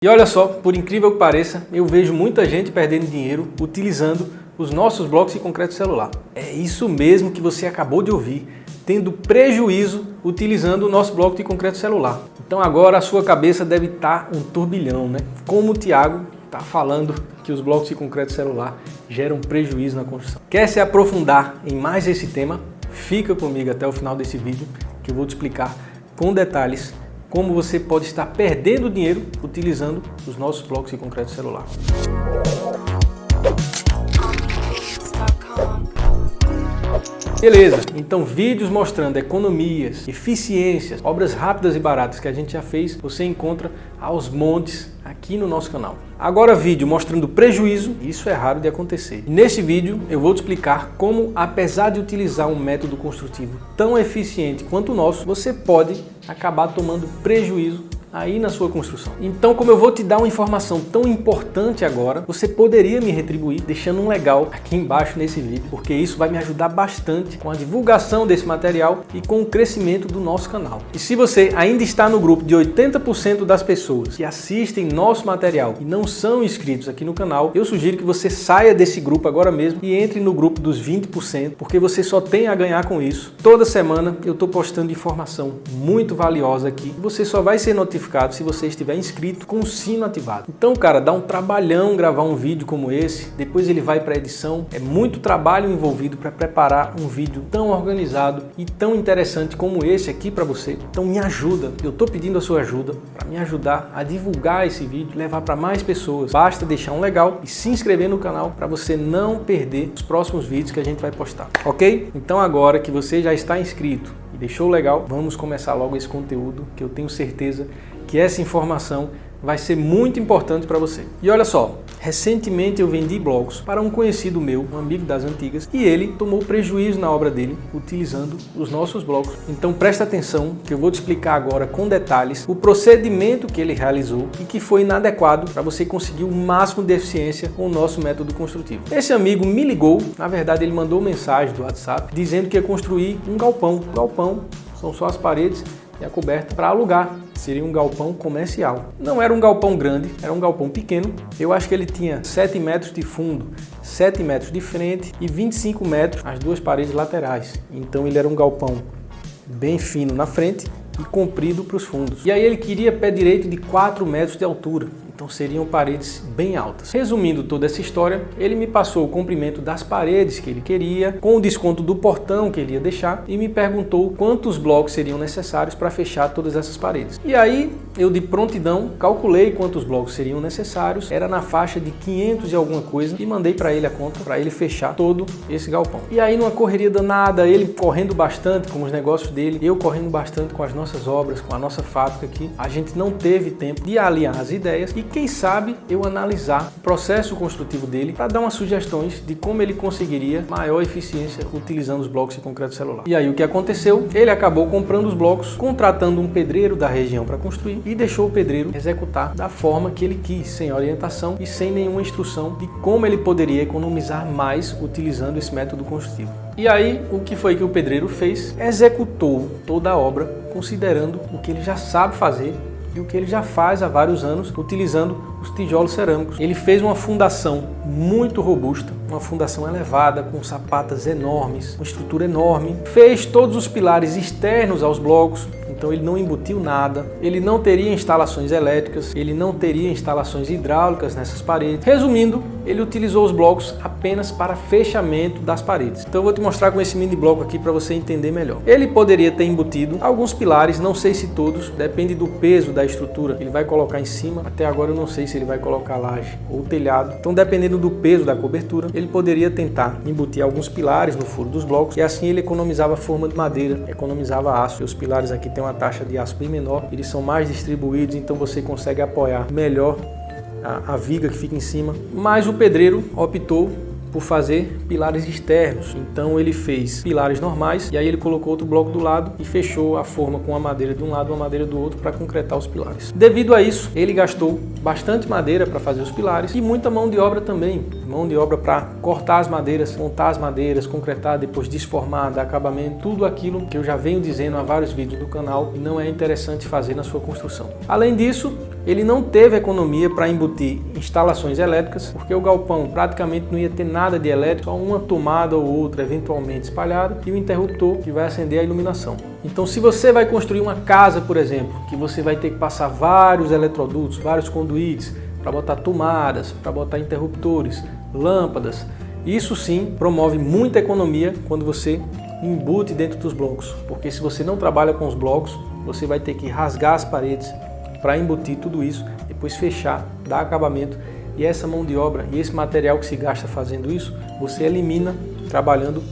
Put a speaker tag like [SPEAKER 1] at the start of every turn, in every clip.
[SPEAKER 1] E olha só, por incrível que pareça, eu vejo muita gente perdendo dinheiro utilizando os nossos blocos de concreto celular. É isso mesmo que você acabou de ouvir, tendo prejuízo utilizando o nosso bloco de concreto celular. Então agora a sua cabeça deve estar um turbilhão, né? Como o Thiago está falando que os blocos de concreto celular geram prejuízo na construção. Quer se aprofundar em mais esse tema? Fica comigo até o final desse vídeo que eu vou te explicar com detalhes como você pode estar perdendo dinheiro utilizando os nossos blocos de concreto celular. Beleza, então vídeos mostrando economias, eficiências, obras rápidas e baratas que a gente já fez, você encontra aos montes aqui no nosso canal. Agora vídeo mostrando prejuízo, isso é raro de acontecer. Nesse vídeo eu vou te explicar como, apesar de utilizar um método construtivo tão eficiente quanto o nosso, você pode acabar tomando prejuízo aí na sua construção. Então, como eu vou te dar uma informação tão importante agora, você poderia me retribuir deixando um legal aqui embaixo nesse vídeo, porque isso vai me ajudar bastante com a divulgação desse material e com o crescimento do nosso canal. E se você ainda está no grupo de 80% das pessoas que assistem nosso material e não são inscritos aqui no canal, eu sugiro que você saia desse grupo agora mesmo e entre no grupo dos 20%, porque você só tem a ganhar com isso. Toda semana eu estou postando informação muito valiosa aqui e você só vai ser notificado se você estiver inscrito com o sino ativado. Então, cara, dá um trabalhão gravar um vídeo como esse, depois ele vai para edição, é muito trabalho envolvido para preparar um vídeo tão organizado e tão interessante como esse aqui para você. Então me ajuda, eu tô pedindo a sua ajuda para me ajudar a divulgar esse vídeo, levar para mais pessoas. Basta deixar um legal e se inscrever no canal para você não perder os próximos vídeos que a gente vai postar, ok? Então agora que você já está inscrito e deixou o legal, vamos começar logo esse conteúdo que eu tenho certeza que essa informação vai ser muito importante para você. E olha só, recentemente eu vendi blocos para um conhecido meu, um amigo das antigas, e ele tomou prejuízo na obra dele utilizando os nossos blocos. Então presta atenção que eu vou te explicar agora com detalhes o procedimento que ele realizou e que foi inadequado para você conseguir o máximo de eficiência com o nosso método construtivo. Esse amigo me ligou, na verdade ele mandou mensagem do WhatsApp dizendo que ia construir um galpão. O galpão são só as paredes e a coberta para alugar. Seria um galpão comercial. Não era um galpão grande, era um galpão pequeno. Eu acho que ele tinha 7 metros de fundo, 7 metros de frente e 25 metros as duas paredes laterais. Então ele era um galpão bem fino na frente e comprido para os fundos. E aí ele queria pé direito de 4 metros de altura. Então seriam paredes bem altas. Resumindo toda essa história, ele me passou o comprimento das paredes que ele queria, com o desconto do portão que ele ia deixar, e me perguntou quantos blocos seriam necessários para fechar todas essas paredes. E aí eu de prontidão calculei quantos blocos seriam necessários, era na faixa de 500 e alguma coisa, e mandei para ele a conta para ele fechar todo esse galpão. E aí numa correria danada, ele correndo bastante com os negócios dele, eu correndo bastante com as nossas obras, com a nossa fábrica aqui, a gente não teve tempo de alinhar as ideias e quem sabe eu analisar o processo construtivo dele para dar umas sugestões de como ele conseguiria maior eficiência utilizando os blocos de concreto celular. E aí o que aconteceu? Ele acabou comprando os blocos, contratando um pedreiro da região para construir e deixou o pedreiro executar da forma que ele quis, sem orientação e sem nenhuma instrução de como ele poderia economizar mais utilizando esse método construtivo. E aí o que foi que o pedreiro fez? Executou toda a obra considerando o que ele já sabe fazer e o que ele já faz há vários anos utilizando os tijolos cerâmicos. Ele fez uma fundação muito robusta, uma fundação elevada, com sapatas enormes, uma estrutura enorme. Fez todos os pilares externos aos blocos, então ele não embutiu nada, ele não teria instalações elétricas, ele não teria instalações hidráulicas nessas paredes. Resumindo, ele utilizou os blocos apenas para fechamento das paredes. Então eu vou te mostrar com esse mini bloco aqui para você entender melhor. Ele poderia ter embutido alguns pilares, não sei se todos, depende do peso da estrutura que ele vai colocar em cima. Até agora eu não sei se ele vai colocar laje ou telhado. Então dependendo do peso da cobertura, ele poderia tentar embutir alguns pilares no furo dos blocos e assim ele economizava forma de madeira, economizava aço. E os pilares aqui têm uma taxa de aço bem menor, eles são mais distribuídos, então você consegue apoiar melhor a viga que fica em cima. Mas o pedreiro optou por fazer pilares externos. Então ele fez pilares normais e aí ele colocou outro bloco do lado e fechou a forma com a madeira de um lado e a madeira do outro para concretar os pilares. Devido a isso, ele gastou bastante madeira para fazer os pilares e muita mão de obra também. Mão de obra para cortar as madeiras, montar as madeiras, concretar, depois desformar, dar acabamento, tudo aquilo que eu já venho dizendo há vários vídeos do canal e não é interessante fazer na sua construção. Além disso, ele não teve economia para embutir instalações elétricas, porque o galpão praticamente não ia ter nada de elétrico, só uma tomada ou outra eventualmente espalhada e o interruptor que vai acender a iluminação. Então, se você vai construir uma casa, por exemplo, que você vai ter que passar vários eletrodutos, vários conduítes para botar tomadas, para botar interruptores, lâmpadas, isso sim promove muita economia quando você embute dentro dos blocos, porque se você não trabalha com os blocos, você vai ter que rasgar as paredes para embutir tudo isso, depois fechar, dar acabamento, e essa mão de obra e esse material que se gasta fazendo isso, você elimina trabalhando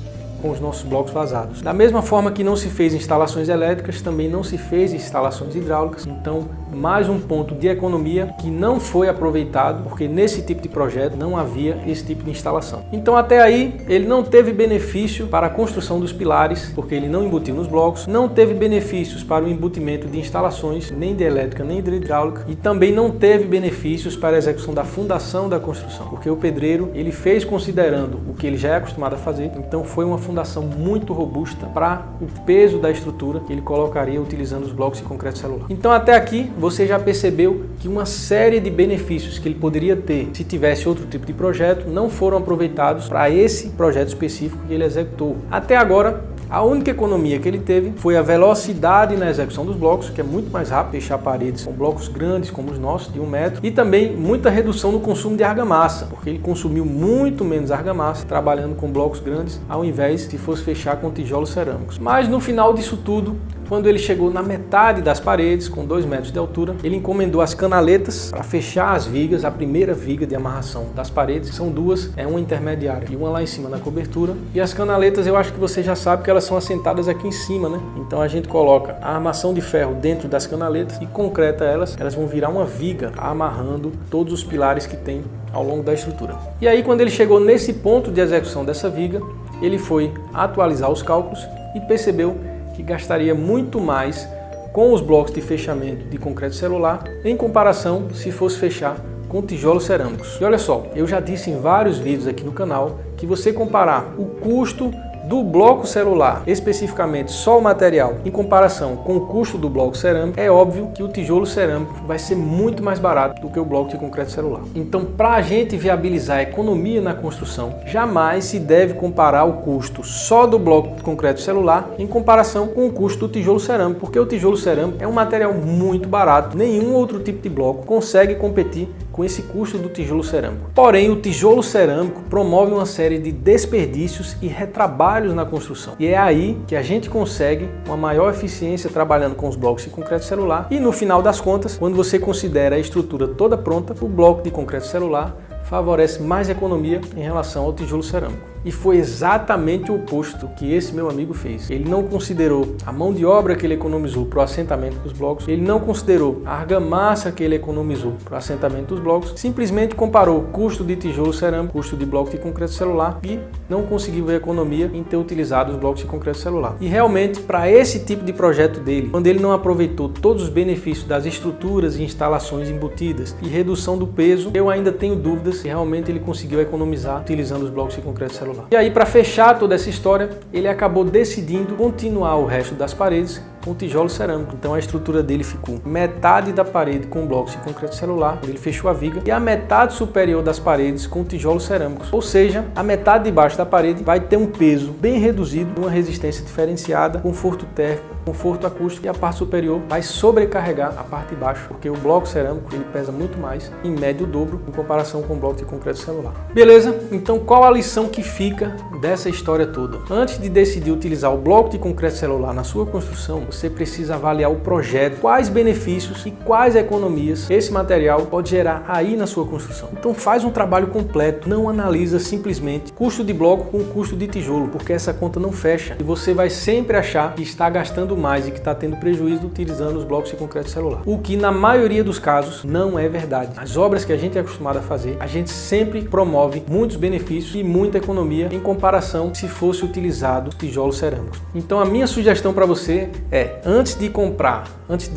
[SPEAKER 1] com os nossos blocos vazados. Da mesma forma que não se fez instalações elétricas, também não se fez instalações hidráulicas, então mais um ponto de economia que não foi aproveitado, porque nesse tipo de projeto não havia esse tipo de instalação. Então até aí ele não teve benefício para a construção dos pilares, porque ele não embutiu nos blocos, não teve benefícios para o embutimento de instalações, nem de elétrica nem de hidráulica, e também não teve benefícios para a execução da fundação da construção, porque o pedreiro ele fez considerando o que ele já é acostumado a fazer, então foi uma fundação muito robusta para o peso da estrutura que ele colocaria utilizando os blocos de concreto celular. Então até aqui você já percebeu que uma série de benefícios que ele poderia ter se tivesse outro tipo de projeto não foram aproveitados para esse projeto específico que ele executou. Até agora, a única economia que ele teve foi a velocidade na execução dos blocos, que é muito mais rápido fechar paredes com blocos grandes como os nossos, de 1 metro, e também muita redução no consumo de argamassa, porque ele consumiu muito menos argamassa trabalhando com blocos grandes, ao invés de fosse fechar com tijolos cerâmicos. Mas no final disso tudo, quando ele chegou na metade das paredes, com 2 metros de altura, ele encomendou as canaletas para fechar as vigas, a primeira viga de amarração das paredes, são duas, é uma intermediária e uma lá em cima na cobertura. E as canaletas eu acho que você já sabe que elas são assentadas aqui em cima, né? Então a gente coloca a armação de ferro dentro das canaletas e concreta elas vão virar uma viga, amarrando todos os pilares que tem ao longo da estrutura. E aí quando ele chegou nesse ponto de execução dessa viga, ele foi atualizar os cálculos e percebeu que gastaria muito mais com os blocos de fechamento de concreto celular em comparação se fosse fechar com tijolos cerâmicos. E olha só, eu já disse em vários vídeos aqui no canal que você comparar o custo do bloco celular, especificamente só o material, em comparação com o custo do bloco cerâmico, é óbvio que o tijolo cerâmico vai ser muito mais barato do que o bloco de concreto celular. Então, para a gente viabilizar a economia na construção, jamais se deve comparar o custo só do bloco de concreto celular em comparação com o custo do tijolo cerâmico, porque o tijolo cerâmico é um material muito barato, nenhum outro tipo de bloco consegue competir com esse custo do tijolo cerâmico. Porém, o tijolo cerâmico promove uma série de desperdícios e retrabalhos na construção. E é aí que a gente consegue uma maior eficiência trabalhando com os blocos de concreto celular e no final das contas, quando você considera a estrutura toda pronta, o bloco de concreto celular favorece mais economia em relação ao tijolo cerâmico. E foi exatamente o oposto que esse meu amigo fez. Ele não considerou a mão de obra que ele economizou para o assentamento dos blocos, ele não considerou a argamassa que ele economizou para o assentamento dos blocos, simplesmente comparou custo de tijolo cerâmico, custo de bloco de concreto celular e não conseguiu ver economia em ter utilizado os blocos de concreto celular. E realmente, para esse tipo de projeto dele, quando ele não aproveitou todos os benefícios das estruturas e instalações embutidas e redução do peso, eu ainda tenho dúvidas se realmente ele conseguiu economizar utilizando os blocos de concreto celular. E aí, para fechar toda essa história, ele acabou decidindo continuar o resto das paredes com tijolo cerâmico. Então a estrutura dele ficou metade da parede com blocos de concreto celular, ele fechou a viga, e a metade superior das paredes com tijolos cerâmicos. Ou seja, a metade de baixo da parede vai ter um peso bem reduzido, uma resistência diferenciada, conforto térmico, conforto acústico, e a parte superior vai sobrecarregar a parte de baixo, porque o bloco cerâmico ele pesa muito mais, em média o dobro, em comparação com o bloco de concreto celular. Beleza? Então qual a lição que fica dessa história toda? Antes de decidir utilizar o bloco de concreto celular na sua construção, você precisa avaliar o projeto, quais benefícios e quais economias esse material pode gerar aí na sua construção. Então faz um trabalho completo, não analisa simplesmente custo de bloco com custo de tijolo, porque essa conta não fecha e você vai sempre achar que está gastando mais e que está tendo prejuízo utilizando os blocos de concreto celular. O que na maioria dos casos não é verdade. As obras que a gente é acostumado a fazer, a gente sempre promove muitos benefícios e muita economia em comparação se fosse utilizado tijolos cerâmicos. Então a minha sugestão para você é, antes de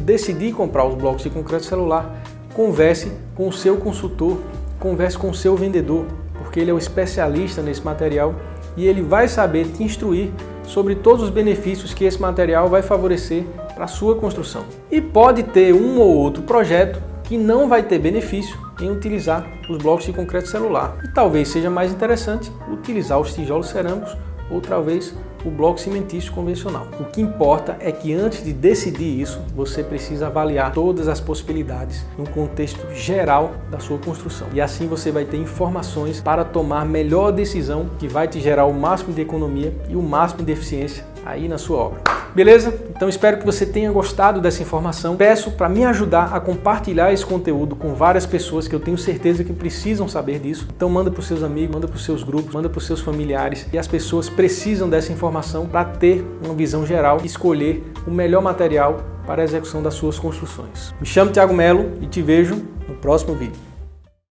[SPEAKER 1] decidir comprar os blocos de concreto celular, converse com o seu consultor, converse com o seu vendedor, porque ele é o especialista nesse material e ele vai saber te instruir sobre todos os benefícios que esse material vai favorecer para a sua construção. E pode ter um ou outro projeto que não vai ter benefício em utilizar os blocos de concreto celular. E talvez seja mais interessante utilizar os tijolos cerâmicos ou talvez o bloco cimentício convencional. O que importa é que antes de decidir isso, você precisa avaliar todas as possibilidades no contexto geral da sua construção. E assim você vai ter informações para tomar a melhor decisão que vai te gerar o máximo de economia e o máximo de eficiência aí na sua obra. Beleza? Então espero que você tenha gostado dessa informação. Peço para me ajudar a compartilhar esse conteúdo com várias pessoas que eu tenho certeza que precisam saber disso. Então manda para os seus amigos, manda para os seus grupos, manda para os seus familiares. E as pessoas precisam dessa informação para ter uma visão geral e escolher o melhor material para a execução das suas construções. Me chamo Thiago Melo e te vejo no próximo vídeo.